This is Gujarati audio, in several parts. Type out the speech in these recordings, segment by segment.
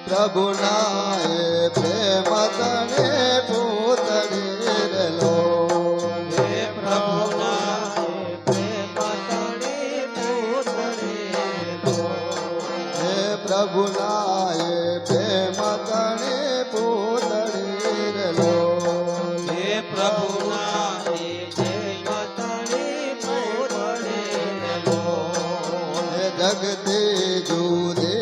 પ્રભુના પ્રેમ તને પૂતળી રેલો હે પ્રભુના પ્રેમ તને પૂતળી રેલો હે પ્રભુના પ્રેમ તને પૂતળી રેલો હે પ્રભુના પ્રેમ તને પૂતળી રેલો હે જગતે જુદે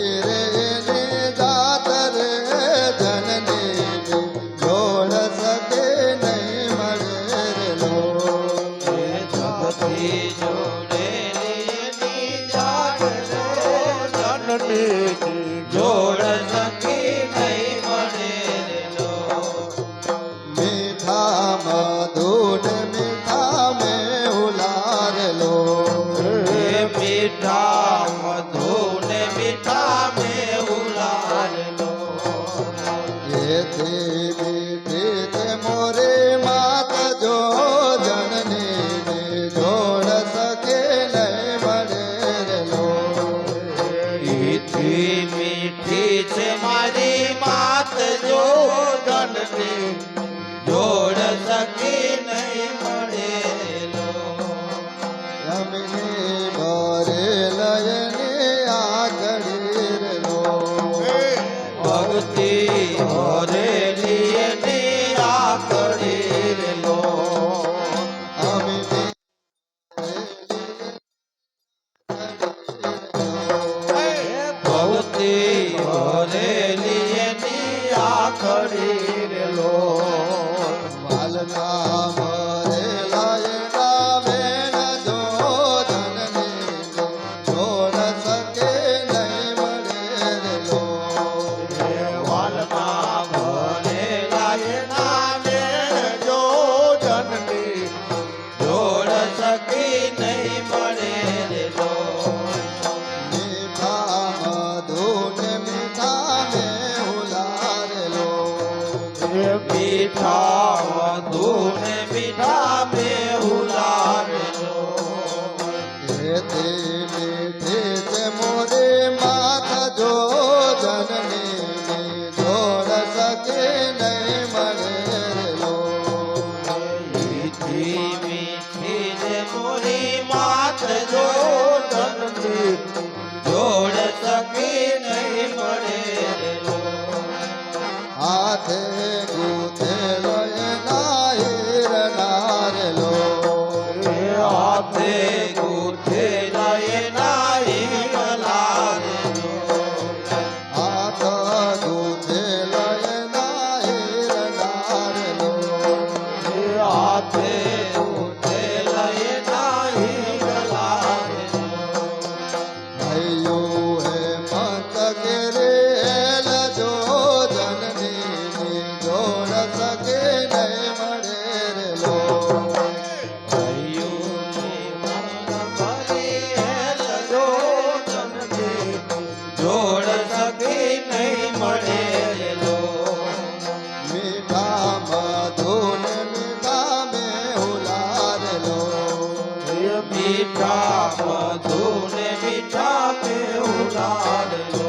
જોડ સકી નહીં મળે લો મીઠા મધુર મીઠા મેં ઉલાર લો મીઠા મધુર મીઠા મેં ઉલાર લો એથી મીઠી તે મોરે માત જો જનની જોડ સકે નહીં મળે લો મીઠી છે મારી માત જો ધનની જોડ સકી નહીં મળે લો અમને ભરે લયને આખડી લો ભક્તિ ભરેલી આખડી લો ખડી રેલો બાલના મરેલા બેન જો ધનની જોડ સકે નહીં મળે રેલો બાલના મરેલા બેન જો ધનની જોડ સકે નહીં મળે રેલો મીઠા મધુર મીઠા મેં ઉલારેલો મીઠા મધુર મીઠા મેં ઉલારેલો મીઠી તે મોરે માતા જો જનની જોડ સકે નહીં મળેલો મીઠી મીઠી તે મોરી માત જો જનની જોડ સકે નહીં મળેલો હાથે ગુથેલો એના હીરનારેલો હાથે ગુથેલો એના હીરનારેલો હાથ ગુથેલો એના હીરનારેલો હાથે ગુથેલો એના હીરનારેલો ભાઈઓ હે મત કેરે લજો જનની જોડ સકે નહીં મળે રેલો ભાઈઓ લજો જનની જોડ સકે નહીં મળે રેલો મીઠા મધુર મીઠા મેં ઉલારેલો મીઠા મધુર મીઠા મેં ઉલારેલો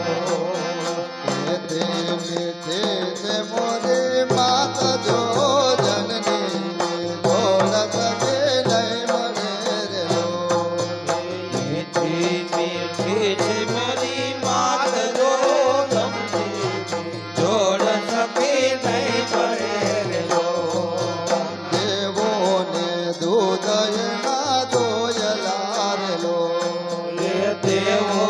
મીઠે તે મોરે માત જો જનની જોડ સકે નહીં મળે રેલો મીઠી મીઠી છે મારી માત જો જનની જોડ સકે નહીં મળે રેલો દેવોને દૂધ એના જોયલા રેલો દેવો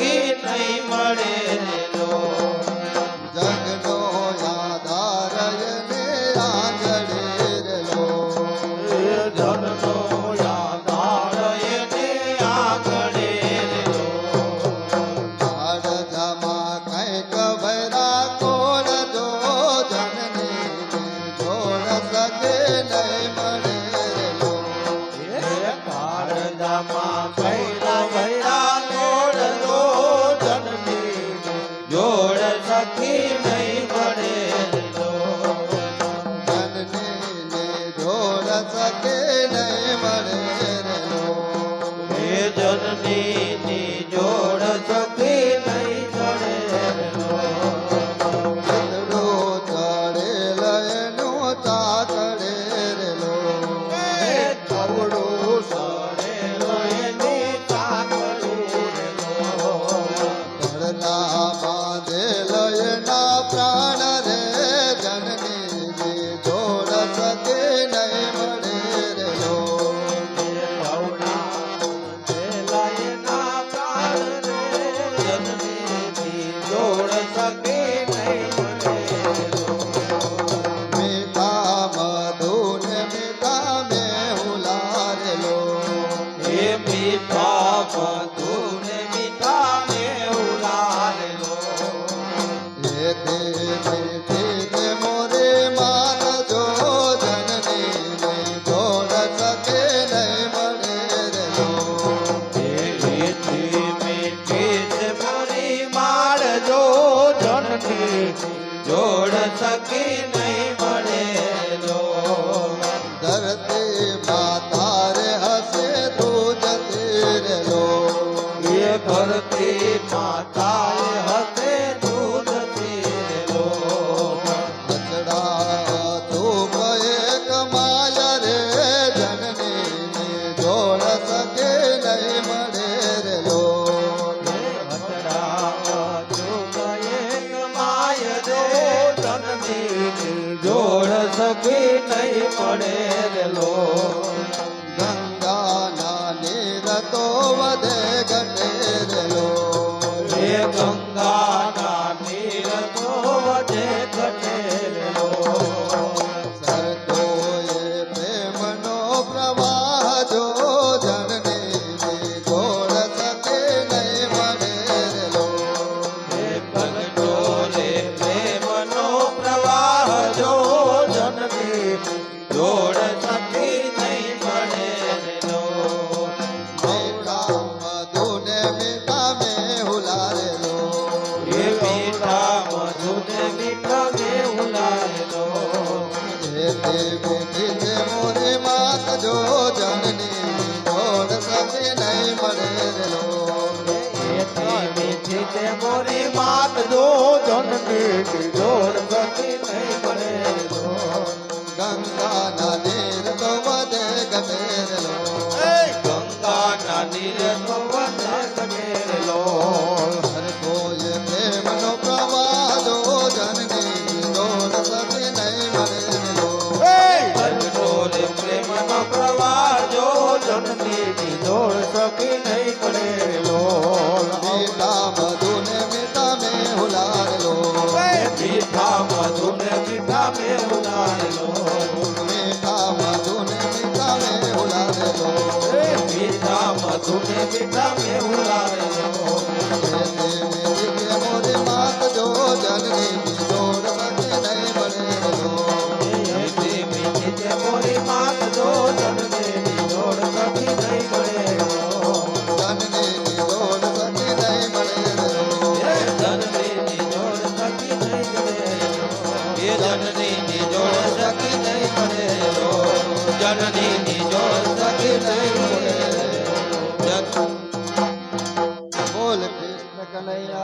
સખી નહીં મળે રે લો. જગનો આધાર એને આંગણે રેલો જનનો આધાર એને આંગણે રે લો. કાળજામાં કંઈક ભૈરા કોણ જો જનની જોડ સકે નહીં મળે રેલો કાળજામાં ભૈરા ભૈરા નોડ દો જનની જોડ સખી નહીં મળે લો. જનની જોડ સકે નહીં મળે રેલો હે જનની જોડ સખી નહીં મળે લો. ચંદ્રો ચડેલ એનું ચાકડે રેલો કવડું સડેલો એની ચાકડી રે લો. ધરલા બાંધેલ એના પ્રાણ રે જનની જોડ સકે નહીં મળે રેલો મીઠા મધુ ને મીઠા મેં હુલારેલો એથી મીઠી તે મોરે માન જો જનની જોડ સકે નહીં મળે રેલો જોડ સકી નહીં મળે લો. ધરતી માતા રે હસે તું જતી રેલો એ ધરતી માતાએ હસે દૂધથી રે લો. અચડા તું એક માય રે જનની જોડ સકે નહીં મળે રેલો જોડ સખી નહીં મળે રે લો. ગંગાના નીર તો વધે ઘટે રેલો હે ગંગાના નીર તો વધે ઘટે રે લો. સરતો એ પ્રેમનો પ્રવાહ જો જનની જોડ સકે નહીં મળે રેલો હે ભક્તો રે પ્રેમનો પ્રવાહ જો જનની જોડ સખી નહીં મળે રે લો. મીઠા મધુ ને મીઠા મેં હુલારેલો હે મીઠા મધુને મીઠા મેં ઉલારેલો. એથી મીઠી તે મોરે માત જો જનની જોડ સકે નહીં મળે રેલો એથી મીઠી તે મોરી માત જો જનની જોડ સખી નહીં મળે લો. ગંગાના નીર તો વધે ઘટે રેલો ગંગાના નીર તો વધે ઘટે લો. સરખો એ પ્રેમનો પ્રવાહ જો જનની જોડ સકે નહીં મળે રેલો ભક્તો રે પ્રેમનો પ્રવાહ જો જનની જોડ સખી નહીં મળે લો. મીઠા મધુ ને મીઠા મેં હુલારેલો મીઠા મધુને મીઠા મેં ઉલારેલો. મીઠા મધુ ને મીઠા મેં હુલારેલો મીઠા મધુને મીઠા મેં ઉલારેલો.